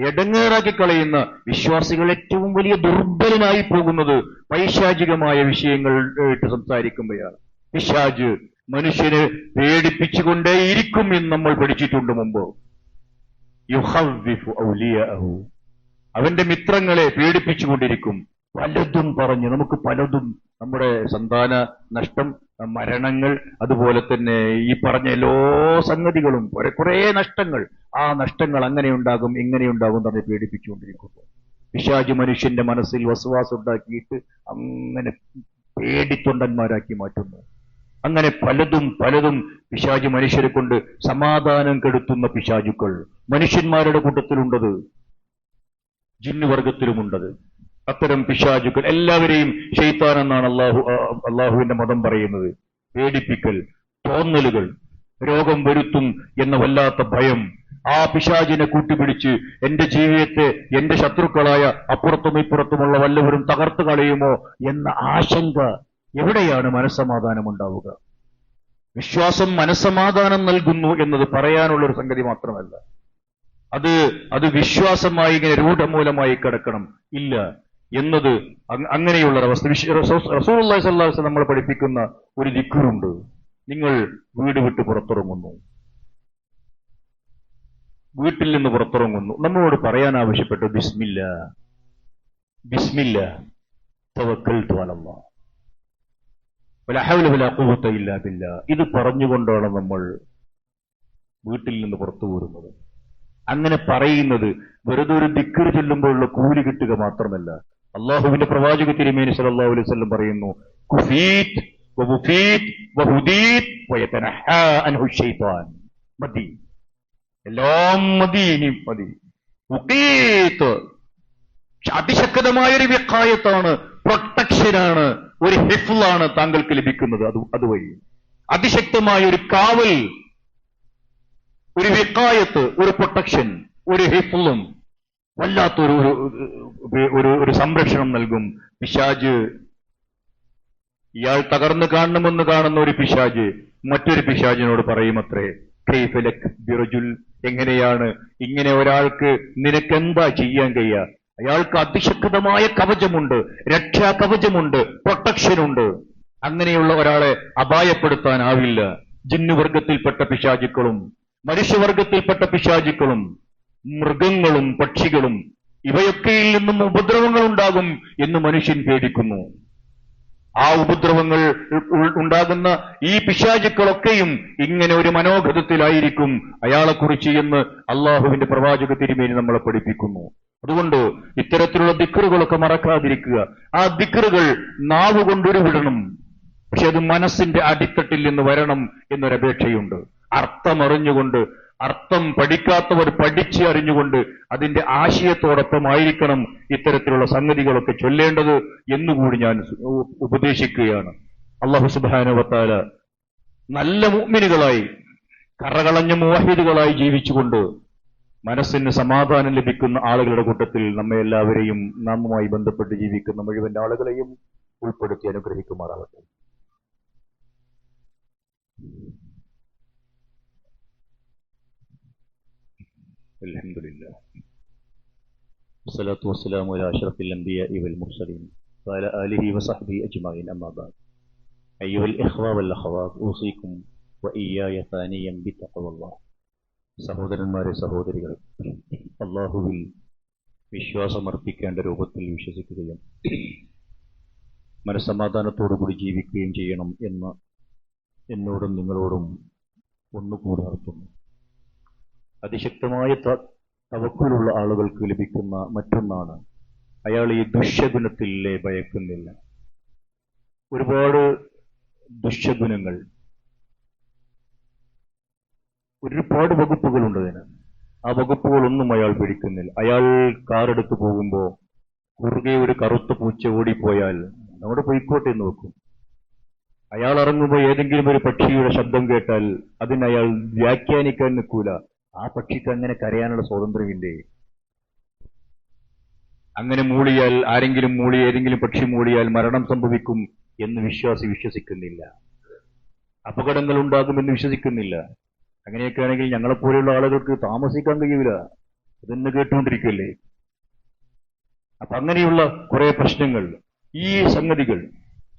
എടങ്ങേറാക്കി കളയുന്ന വിശ്വാസികൾ ഏറ്റവും വലിയ ദുർബലനായി പോകുന്നത് പൈശാചികമായ വിഷയങ്ങൾ സംസാരിക്കുമ്പോഴാണ്. പിശാച് മനുഷ്യനെ പേടിപ്പിച്ചുകൊണ്ടേയിരിക്കും എന്ന് നമ്മൾ പഠിച്ചിട്ടുണ്ട് മുമ്പ്. യുഖവ്വിഫു ഔലിയാഹു, അവന്റെ മിത്രങ്ങളെ പേടിപ്പിച്ചുകൊണ്ടിരിക്കും. പലതും പറഞ്ഞ് നമുക്ക് പലതും, നമ്മുടെ സന്താന നഷ്ടം, മരണങ്ങൾ, അതുപോലെ തന്നെ ഈ പറഞ്ഞ എല്ലാ സംഗതികളും, കുറെ നഷ്ടങ്ങൾ, ആ നഷ്ടങ്ങൾ അങ്ങനെയുണ്ടാകും ഇങ്ങനെയുണ്ടാകും തന്നെ പേടിപ്പിച്ചുകൊണ്ടിരിക്കുന്നു. പിശാച് മനുഷ്യന്റെ മനസ്സിൽ വസ്വാസം ഉണ്ടാക്കിയിട്ട് അങ്ങനെ പേടിത്തൊണ്ടന്മാരാക്കി മാറ്റുന്നു. അങ്ങനെ പലതും പിശാച് മനുഷ്യരെ കൊണ്ട് സമാധാനം കെടുത്തുന്ന പിശാചുക്കൾ മനുഷ്യന്മാരുടെ കൂട്ടത്തിലുണ്ടത്, ജിന്നുവർഗത്തിലുമുണ്ടത്. അത്തരം പിശാചുക്കൾ എല്ലാവരെയും ശൈത്താൻ എന്നാണ് അള്ളാഹുവിന്റെ മതം പറയുന്നത്. പേടിപ്പിക്കൽ, തോന്നലുകൾ, രോഗം വരുത്തും എന്ന വല്ലാത്ത ഭയം, ആ പിശാചിനെ കൂട്ടിപ്പിടിച്ച് എന്റെ ജീവിതത്തെ എന്റെ ശത്രുക്കളായ അപ്പുറത്തും ഇപ്പുറത്തുമുള്ള വല്ലവരും തകർത്തു കളയുമോ എന്ന ആശങ്ക. എവിടെയാണ് മനസ്സമാധാനം ഉണ്ടാവുക? വിശ്വാസം മനസ്സമാധാനം നൽകുന്നു എന്നത് പറയാനുള്ള ഒരു സംഗതി മാത്രമല്ല, അത് വിശ്വാസമായി ഇങ്ങനെ രൂഢമൂലമായി കിടക്കണം. ഇല്ല, എന്നത് അങ്ങനെയുള്ള ഒരവസ്ഥ. റസൂലുള്ളാഹി സ്വല്ലല്ലാഹു അലൈഹി വസല്ലം നമ്മളെ പഠിപ്പിക്കുന്ന ഒരു ദിക്റുണ്ട്. നിങ്ങൾ വീട് വിട്ട് പുറത്തിറങ്ങുന്നു, വീട്ടിൽ നിന്ന് പുറത്തിറങ്ങുന്നു, നമ്മളോട് പറയാൻ ആവശ്യപ്പെട്ടു ബിസ്മില്ലാ ബിസ്മില്ലാ തവക്കൽതു അലല്ലാഹ് വലാ ഹൗല വലാ ഖുവത ഇല്ലാ ബില്ലാഹ്. ഇത് പറഞ്ഞുകൊണ്ടാണ് നമ്മൾ വീട്ടിൽ നിന്ന് പുറത്തു പോരുന്നത്. അങ്ങനെ പറയുന്നത് വെറുതെ ഒരു ദിക്ർ ചൊല്ലുമ്പോഴുള്ള കൂലി കിട്ടുക മാത്രമല്ല, അള്ളാഹുവിന്റെ പ്രവാചക തിരുമേനി സല്ലല്ലാഹു അലൈഹി വസല്ലം പറയുന്നു, കുഫീത് വവുഫീത് വഹുദീത് വയതനഹാ അൻഹു ശൈത്താൻ. മതി, എല്ലാം മതി, ഇനി മതി. ഉഖീത്, അതിശക്തമായൊരു വിഖായത്താണ്, പ്രൊട്ടക്ഷനാണ്, ഒരു ഹിഫ്ളാണ് താങ്കൾക്ക് ലഭിക്കുന്നത്. അതുവഴി അതിശക്തമായ ഒരു കാവൽ, ഒരു വിഖായത്ത്, ഒരു പ്രൊട്ടക്ഷൻ, ഒരു ഹിഫ്ളും വല്ലാത്തൊരു ഒരു സംരക്ഷണം നൽകും പിശാജ്. ഇയാൾ തകർന്നു കാണണമെന്ന് കാണുന്ന ഒരു പിശാജ് മറ്റൊരു പിശാജിനോട് പറയുമത്രേ, കൈഫ ലക് ബിറജുൽ, എങ്ങനെയാണ് ഇങ്ങനെ ഒരാൾക്ക് നിനക്കെന്താ ചെയ്യാൻ കഴിയുക? അയാൾക്ക് അതിശക്തമായ കവചമുണ്ട്, രക്ഷാ കവചമുണ്ട്, പ്രൊട്ടക്ഷനുണ്ട്. അങ്ങനെയുള്ള ഒരാളെ അപായപ്പെടുത്താനാവില്ല. ജിന്നുവർഗത്തിൽപ്പെട്ട പിശാചുക്കളും മനുഷ്യവർഗത്തിൽപ്പെട്ട പിശാചുക്കളും മൃഗങ്ങളും പക്ഷികളും ഇവയൊക്കെയിൽ നിന്നും ഉപദ്രവങ്ങൾ ഉണ്ടാകും എന്ന് മനുഷ്യൻ പേടിക്കുന്നു. ആ ഉപദ്രവങ്ങൾ ഉണ്ടാകുന്ന ഈ പിശാചുക്കളൊക്കെയും ഇങ്ങനെ ഒരു മനോഗതത്തിലായിരിക്കും അയാളെക്കുറിച്ച് എന്ന് അള്ളാഹുവിന്റെ പ്രവാചക തിരുമേനി നമ്മളെ പഠിപ്പിക്കുന്നു. അതുകൊണ്ട് ഇത്തരത്തിലുള്ള ദിക്റുകളൊക്കെ മറക്കാതിരിക്കുക. ആ ദിക്റുകൾ നാവ് കൊണ്ടുരുവിടണം, പക്ഷെ അത് മനസ്സിന്റെ അടിത്തട്ടിൽ നിന്ന് വരണം എന്നൊരപേക്ഷയുണ്ട്. അർത്ഥമറിഞ്ഞുകൊണ്ട്, അർത്ഥം പഠിക്കാത്തവർ പഠിച്ച് അറിഞ്ഞുകൊണ്ട് അതിന്റെ ആശയത്തോടൊപ്പമായിരിക്കണം ഇത്തരത്തിലുള്ള സംഗതികളൊക്കെ ചൊല്ലേണ്ടത് എന്നുകൂടി ഞാൻ ഉപദേശിക്കുകയാണ്. അല്ലാഹു സുബ്ഹാനഹു വ തആല നല്ല മുഅ്മിനുകളായി, കറകളഞ്ഞ മുവഹിദുകളായി ജീവിച്ചുകൊണ്ട് മനസ്സിന് സമാധാനം ലഭിക്കുന്ന ആളുകളുടെ കൂട്ടത്തിൽ നമ്മെ എല്ലാവരെയും നാമുമായി ബന്ധപ്പെട്ട് ജീവിക്കുന്ന മുഴുവൻ ആളുകളെയും ഉൾപ്പെടുത്തി അനുഗ്രഹിക്കുമാറാകട്ടെ. അൽഹംദുലില്ലാഹ് വസ്സലാത്തു വസ്സലാമു അലാ അഷ്റഫിൽ അംബിയാഇ വൽ മുർസലീൻ വഅലാ ആലിഹി വസഹ്ബിഹി അജ്മഈൻ. അമ്മാ ബഅദ്. അയ്യുഹൽ ഇഖ്വാ വൽ അഖവാത്, ഊസിക്കും വഇയ്യായ സാനിയം ബിത്തഖ്വല്ലാഹ്. സഹോദരന്മാരെ, സഹോദരികളെ, അള്ളാഹുവിൽ വിശ്വാസമർപ്പിക്കേണ്ട രൂപത്തിൽ വിശ്വസിക്കുകയും മനസ്സമാധാനത്തോടുകൂടി ജീവിക്കുകയും ചെയ്യണം എന്ന് എന്നോടും നിങ്ങളോടും ഒന്നുകൂടി ഉണർത്തുന്നു. അതിശക്തമായ തവക്കുലുള്ള ആളുകൾക്ക് ലഭിക്കുന്ന മറ്റൊന്നാണ്, അയാൾ ഈ ദുഷ്യഗുണത്തിലെ ഭയക്കുന്നില്ല. ഒരുപാട് ദുഷ്യഗുണങ്ങൾ, ഒരുപാട് വകുപ്പുകളുണ്ട് അതിന്. ആ വകുപ്പുകളൊന്നും അയാൾ പിടിക്കുന്നില്ല. അയാൾ കാറെടുത്ത് പോകുമ്പോൾ കുറുകെ ഒരു കറുത്ത പൂച്ച ഓടിപ്പോയാൽ നമ്മുടെ പോയിക്കോട്ടെ എന്ന് വെക്കും. അയാൾ ഇറങ്ങുമ്പോൾ ഏതെങ്കിലും ഒരു പക്ഷിയുടെ ശബ്ദം കേട്ടാൽ അതിന് അയാൾ വ്യാഖ്യാനിക്കാൻ നിൽക്കൂല. ആ പക്ഷിക്ക് അങ്ങനെ കരയാനുള്ള സ്വാതന്ത്ര്യമില്ലേ? അങ്ങനെ മൂളിയാൽ, ആരെങ്കിലും മൂളി, ഏതെങ്കിലും പക്ഷി മൂളിയാൽ മരണം സംഭവിക്കും എന്ന് വിശ്വസിക്കുന്നില്ല. അപകടങ്ങൾ ഉണ്ടാകുമെന്ന് വിശ്വസിക്കുന്നില്ല. അങ്ങനെയൊക്കെ ആണെങ്കിൽ ഞങ്ങളെപ്പോലെയുള്ള ആളുകൾക്ക് താമസിക്കാൻ കഴിയില്ല. അതെന്നെ കേട്ടുകൊണ്ടിരിക്കല്ലേ? അപ്പൊ അങ്ങനെയുള്ള കുറെ പ്രശ്നങ്ങൾ, ഈ സംഗതികൾ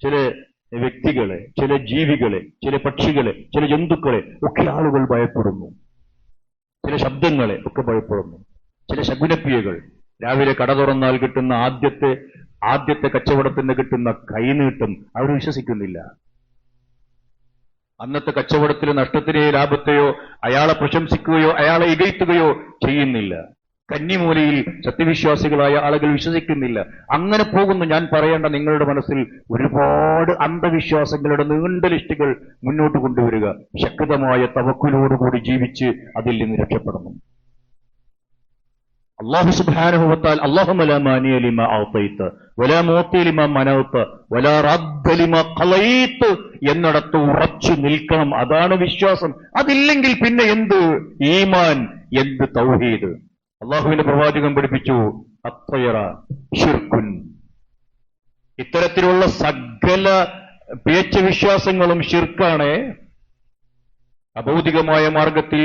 ചില വ്യക്തികളെ, ചില ജീവികളെ, ചില പക്ഷികളെ, ചില ജന്തുക്കളെ ഒക്കെ ആളുകൾ ഭയപ്പെടുന്നു. ചില ശബ്ദങ്ങളെ ഒക്കെ ഭയപ്പെടുന്നു. ചില ശകുനക്രിയകൾ, രാവിലെ കട തുറന്നാൽ കിട്ടുന്ന ആദ്യത്തെ കച്ചവടത്തിന് കിട്ടുന്ന കൈനീട്ടം അവർ വിശ്വസിക്കുന്നില്ല. അന്നത്തെ കച്ചവടത്തിലെ നഷ്ടത്തിനെയോ ലാഭത്തെയോ അയാളെ പ്രശംസിക്കുകയോ അയാളെ ഇകഴ്ത്തുകയോ ചെയ്യുന്നില്ല. കന്നിമൂലയിൽ സത്യവിശ്വാസികളായ ആളുകൾ വിശ്വസിക്കുന്നില്ല. അങ്ങനെ പോകുന്നു. ഞാൻ പറയേണ്ട, നിങ്ങളുടെ മനസ്സിൽ ഒരുപാട് അന്ധവിശ്വാസങ്ങളുടെ നീണ്ട ലിസ്റ്റുകൾ മുന്നോട്ട് കൊണ്ടുവരിക. ശക്തമായ തവക്കുലോടുകൂടി ജീവിച്ച് അതിൽ നിന്ന് രക്ഷപ്പെടണം. അല്ലാഹു സുബ്ഹാനഹു വ തആല അല്ലാഹുമ്മ ലാ മാനിയ ലിമാ അഅതൈത വലാ മുഅതി ലിമാ മനഅത വലാ റദ്ദ ലിമാ ഖളൈത എന്നിടത്ത് ഉറച്ചു നിൽക്കണം. അതാണ് വിശ്വാസം. അതില്ലെങ്കിൽ പിന്നെ എന്ത് ഈമാൻ, എന്ത് തൗഹീദ്? അള്ളാഹുവിന്റെ പ്രവാചകൻ പഠിപ്പിച്ചു, അത്തയറ ശിർക്കുൻ. ഇത്തരത്തിലുള്ള സകല പേച്ച വിശ്വാസങ്ങളും ശിർക്കാണ്. അഭൗതികമായ മാർഗത്തിൽ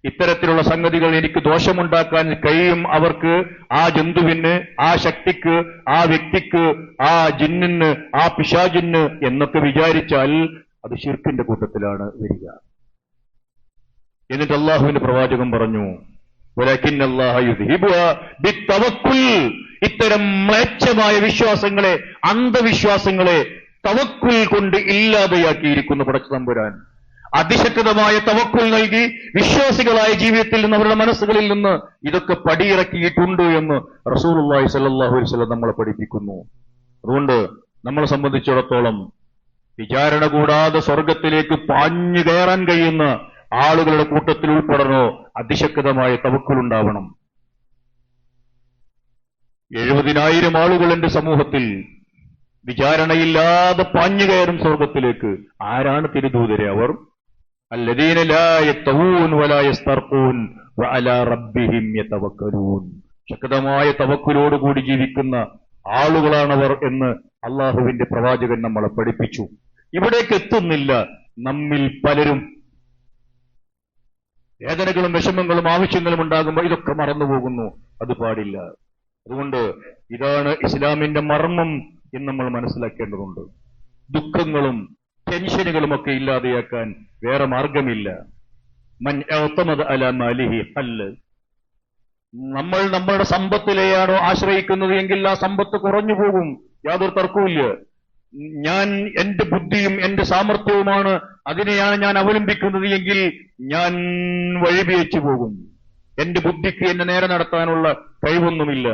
ഇത്തരത്തിലുള്ള സംഗതികൾ എനിക്ക് ദോഷമുണ്ടാക്കാൻ കഴിയും അവർക്ക്, ആ ജന്തുവിന്, ആ ശക്തിക്ക്, ആ വ്യക്തിക്ക്, ആ ജിന്നിന്, ആ പിശാചിന് എന്നൊക്കെ വിചാരിച്ചാൽ അത് ശിർക്കിന്റെ കൂട്ടത്തിലാണ് വരിക. എന്നിട്ട് അള്ളാഹുവിന്റെ പ്രവാചകൻ പറഞ്ഞു, വലകിന്നല്ലാഹ യുദ്ഹിബുഹാ ബിത്തവക്കുൽ, ഇത്തരം മ്ലേച്ഛമായ വിശ്വാസങ്ങളെ, അന്ധവിശ്വാസങ്ങളെ തവക്കുൽ കൊണ്ട് ഇല്ലാതെയാക്കിയിരിക്കുന്നു പടച്ച തമ്പുരാൻ. അതിശക്തമായ തവക്കുൽ നൽകി വിശ്വാസികളായ ജീവിതത്തിൽ നിന്ന്, അവരുടെ മനസ്സുകളിൽ നിന്ന് ഇതൊക്കെ പടിയിറക്കിയിട്ടുണ്ട് എന്ന് റസൂലുള്ളാഹി സ്വല്ലല്ലാഹു അലൈഹി വസല്ലം നമ്മളെ പഠിപ്പിക്കുന്നു. അതുകൊണ്ട് നമ്മളെ സംബന്ധിച്ചിടത്തോളം വിചാരണ കൂടാതെ സ്വർഗത്തിലേക്ക് പാഞ്ഞു കയറാൻ കഴിയുന്ന ആളുകളുടെ കൂട്ടത്തിൽ ഉൾപ്പെടണോ അതിശക്തമായ തവക്കുൽ ഉണ്ടാവണം. 70,000 ആളുകൾ എന്റെ സമൂഹത്തിൽ വിചാരണയില്ലാതെ പാഞ്ഞു കയറും സ്വർഗത്തിലേക്ക്. ആരാണ് തിരുദൂതരെ? അവർ അല്ലദീന ലാ യത്തഊൻ വലാ യസ്തർഖൂൻ വഅലാ റബ്ബിഹിം യതവക്കലൂൻ, ശക്തമായ തവക്കുലോടുകൂടി ജീവിക്കുന്ന ആളുകളാണവർ എന്ന് അള്ളാഹുവിന്റെ പ്രവാചകൻ നമ്മളെ പഠിപ്പിച്ചു. ഇവിടേക്ക് എത്തുന്നില്ല നമ്മിൽ പലരും. വേദനകളും വിഷമങ്ങളും ആവശ്യങ്ങളും ഉണ്ടാകുമ്പോൾ ഇതൊക്കെ മറന്നുപോകുന്നു. അത് പാടില്ല. അതുകൊണ്ട് ഇതാണ് ഇസ്ലാമിന്റെ മർമ്മം എന്ന് നമ്മൾ മനസ്സിലാക്കേണ്ടതുണ്ട്. ദുഃഖങ്ങളും ടെൻഷനുകളും ഒക്കെ ഇല്ലാതെയാക്കാൻ വേറെ മാർഗമില്ല. മൻ അഅ്തമദ അലാ മാലിഹി ഖല്ല, നമ്മൾ നമ്മളുടെ സമ്പത്തിലെയാണോ ആശ്രയിക്കുന്നത് എങ്കിൽ ആ സമ്പത്ത് കുറഞ്ഞു പോകും, യാതൊരു തർക്കവുമില്ല. ഞാൻ എന്റെ ബുദ്ധിയും എന്റെ സാമർഥ്യവുമാണ് അതിനെയാണ് ഞാൻ അവലംബിക്കുന്നത് എങ്കിൽ ഞാൻ വഴിപിഴച്ചു പോകും. എന്റെ ബുദ്ധിക്ക് എന്നെ നേരെ നടത്താനുള്ള കഴിവൊന്നുമില്ല.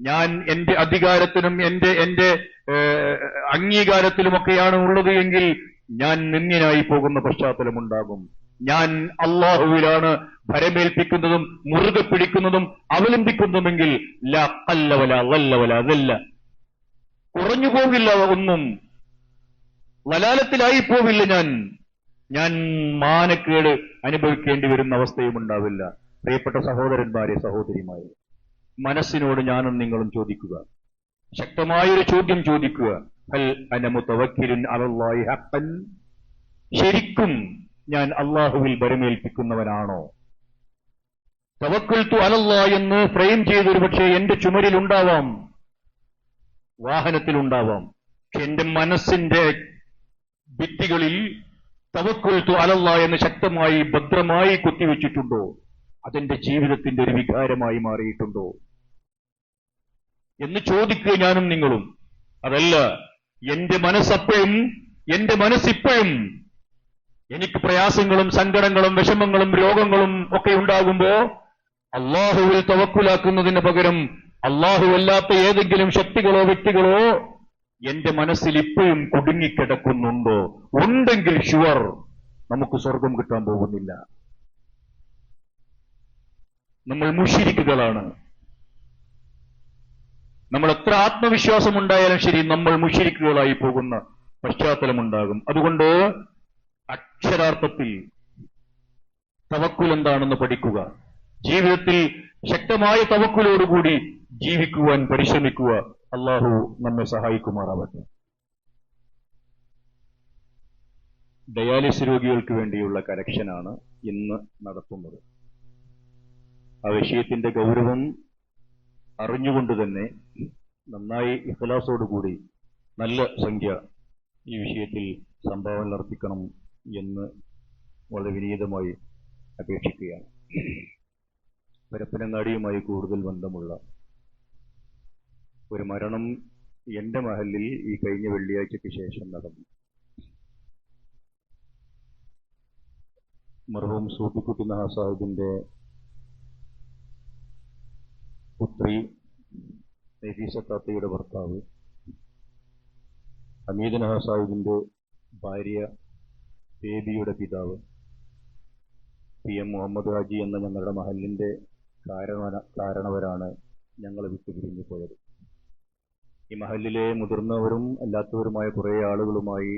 ഞാൻ എന്റെ അധികാരത്തിനും എന്റെ അംഗീകാരത്തിലുമൊക്കെയാണ് ഉള്ളത് എങ്കിൽ ഞാൻ നിന്ദ്യനായി പോകുന്ന പശ്ചാത്തലമുണ്ടാകും. ഞാൻ അള്ളാഹുവിലാണ് ഭരമേൽപ്പിക്കുന്നതും മുറുകെ പിടിക്കുന്നതും അവലംബിക്കുന്നതുമെങ്കിൽ ലാ ഖല്ല വലാ ളല്ല വലാ ദല്ല, കുറഞ്ഞു പോകില്ല ഒന്നും, ലലാലത്തിലായി പോവില്ല. ഞാൻ മാനക്കേട് അനുഭവിക്കേണ്ടി വരുന്ന അവസ്ഥയും ഉണ്ടാവില്ല. പ്രിയപ്പെട്ട സഹോദരന്മാരെ, സഹോദരിമാരെ, മനസ്സിനോട് ഞാനും നിങ്ങളും ചോദിക്കുക, ശക്തമായൊരു ചോദ്യം ചോദിക്കുക. ഹൽ അന മുതവക്കിലുൻ അലല്ലാഹി ഹഖൻ, ശരിക്കും ഞാൻ അള്ളാഹുവിൽ ഭരമേൽപ്പിക്കുന്നവനാണോ? തവക്കൽതു അലല്ലാഹ് എന്ന് ഫ്രെയിം ചെയ്തൊരു പക്ഷേ എന്റെ ചുമരിലുണ്ടാവാം, വാഹനത്തിലുണ്ടാവാം. പക്ഷെ എന്റെ മനസ്സിന്റെ ഭിത്തികളിൽ തവക്കൽതു അലല്ലാഹ് എന്ന് ശക്തമായി ഭദ്രമായി കുത്തിവെച്ചിട്ടുണ്ടോ? അതെന്റെ ജീവിതത്തിന്റെ ഒരു വികാരമായി മാറിയിട്ടുണ്ടോ എന്ന് ചോദിക്കുക ഞാനും നിങ്ങളും. അതല്ല, എന്റെ മനസ്സിപ്പോഴും എനിക്ക് പ്രയാസങ്ങളും സങ്കടങ്ങളും വിഷമങ്ങളും രോഗങ്ങളും ഒക്കെ ഉണ്ടാകുമ്പോ അള്ളാഹുവിൽ തവക്കുലാക്കുന്നതിന് പകരം അല്ലാത്ത ഏതെങ്കിലും ശക്തികളോ വ്യക്തികളോ എന്റെ മനസ്സിൽ ഇപ്പോഴും കുടുങ്ങിക്കിടക്കുന്നുണ്ടോ? ഉണ്ടെങ്കിൽ ഷുവർ നമുക്ക് സ്വർഗം കിട്ടാൻ പോകുന്നില്ല. നമ്മൾ മുശ്രിക്കുകളാണ്. നമ്മൾ എത്ര ആത്മവിശ്വാസം ഉണ്ടായാലും ശരി, നമ്മൾ മുശ്രിക്കുകളായി പോകുന്ന പശ്ചാത്തലമുണ്ടാകും. അതുകൊണ്ട് അക്ഷരാർത്ഥത്തിൽ തവക്കുൽ എന്താണെന്ന് പഠിക്കുക. ജീവിതത്തിൽ ശക്തമായ തവക്കുലോടുകൂടി ജീവിക്കുവാൻ പരിശ്രമിക്കുക. അള്ളാഹു നമ്മെ സഹായിക്കുമാറാവട്ടെ. ഡയാലിസിസ് രോഗികൾക്ക് വേണ്ടിയുള്ള കലക്ഷനാണ് ഇന്ന് നടത്തുന്നത്. ആ വിഷയത്തിന്റെ ഗൗരവം അറിഞ്ഞുകൊണ്ട് തന്നെ നന്നായി ഇഖ്ലാസോടുകൂടി നല്ല സംഖ്യ ഈ വിഷയത്തിൽ സംഭാവന അർപ്പിക്കണം എന്ന് വളരെ വിനീതമായി അപേക്ഷിക്കുകയാണ്. പരപ്പനങ്ങാടിയുമായി കൂടുതൽ ബന്ധമുള്ള ഒരു മരണം എന്റെ മഹലിൽ ഈ കഴിഞ്ഞ വെള്ളിയാഴ്ചയ്ക്ക് ശേഷം നടന്നു. മർഹൂം സൂഫിക്കുട്ടി നഹ സാഹിബിന്റെ പുത്രി നഫീസ താത്തയുടെ ഭർത്താവ്, ഹമീദ് നഹ സാഹിബിന്റെ ഭാര്യ, ബേബിയുടെ പിതാവ് PM മുഹമ്മദ് ഹാജി എന്ന ഞങ്ങളുടെ മഹലിന്റെ കാരണവരാണ് ഞങ്ങളെ വിട്ടുപിരിഞ്ഞു പോയത്. ഈ മഹലിലെ മുതിർന്നവരും അല്ലാത്തവരുമായ കുറെ ആളുകളുമായി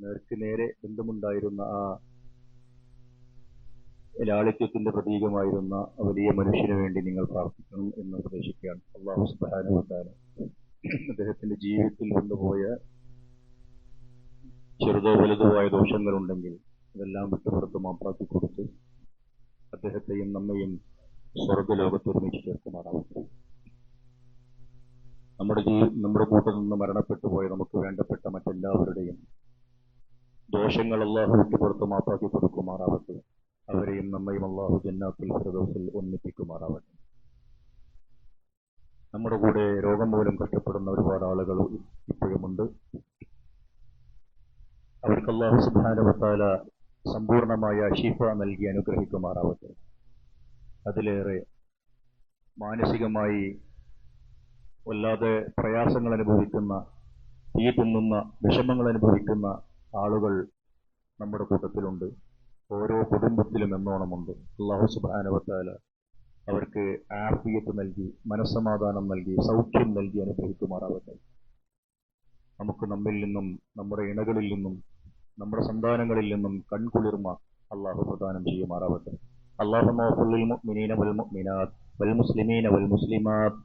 നേർക്കുനേരെ ബന്ധമുണ്ടായിരുന്ന ആ ലാളിത്യത്തിന്റെ പ്രതീകമായിരുന്ന വലിയ മനുഷ്യന് വേണ്ടി നിങ്ങൾ പ്രാർത്ഥിക്കണം എന്ന് ഉപദേശിക്കുകയാണ്. അല്ലാഹു സുബ്ഹാനഹു വ തആല അദ്ദേഹത്തിന്റെ ജീവിതത്തിൽ വന്നുപോയ ചെറുതോ വലുതോ ആയ ദോഷങ്ങളുണ്ടെങ്കിൽ അതെല്ലാം വിട്ടുപുറത്ത് മാപ്പാക്കി കൊടുത്ത് അദ്ദേഹത്തെയും നമ്മയും സ്വർഗ്ഗലോകത്ത് ഒരുമിച്ച് ചേർക്കുമാറാവട്ടെ. നമ്മുടെ കൂട്ടത്തിൽ നിന്ന് മരണപ്പെട്ടു പോയ നമുക്ക് വേണ്ടപ്പെട്ട മറ്റെല്ലാവരുടെയും ദോഷങ്ങൾ അല്ലാഹു വിട്ടുപുറത്ത് മാപ്പാക്കി കൊടുക്കുമാറാവട്ടെ. അവരെയും നമ്മയും അല്ലാഹു ജന്നാത്തുൽ ഫിർദൗസിൽ ഒന്നിപ്പിക്കുമാറാവട്ടെ. നമ്മുടെ കൂടെ രോഗം മൂലം കഷ്ടപ്പെടുന്ന ഒരുപാട് ആളുകൾ ഇപ്പോഴുമുണ്ട്. അവർക്ക് അല്ലാഹു സുബ്ഹാനഹു വ തആല സമ്പൂർണമായ ശിഫ നൽകി അനുഗ്രഹിക്കുമാറാവട്ടെ. അതിലേറെ മാനസികമായി വല്ലാതെ പ്രയാസങ്ങൾ അനുഭവിക്കുന്ന, തീ തിന്നുന്ന, വിഷമങ്ങൾ അനുഭവിക്കുന്ന ആളുകൾ നമ്മുടെ കൂട്ടത്തിലുണ്ട്. ഓരോ കുടുംബത്തിലും എന്നോണമുണ്ട്. അല്ലാഹു സുബ്ഹാനഹു വ തആല അവർക്ക് ആഫിയത്ത് നൽകി, മനസ്സമാധാനം നൽകി, സൗഖ്യം നൽകി അനുഗ്രഹിക്കുമാറാവട്ടെ. നമുക്ക് നമ്മിൽ നിന്നും, നമ്മുടെ ഇണകളിൽ നിന്നും, നമ്മുടെ സന്താനങ്ങളിൽ നിന്നും കൺകുളിർമ അല്ലാഹു പ്രദാനം ചെയ്യുമാറാവട്ടെ. അല്ലാഹുമ്മ ഗ്ഫിർ ലിൽ മുഅ്മിനീന വൽ മുഅ്മിനാത്ത് വൽ മുസ്ലിമീന വൽ മുസ്ലിമാത്ത്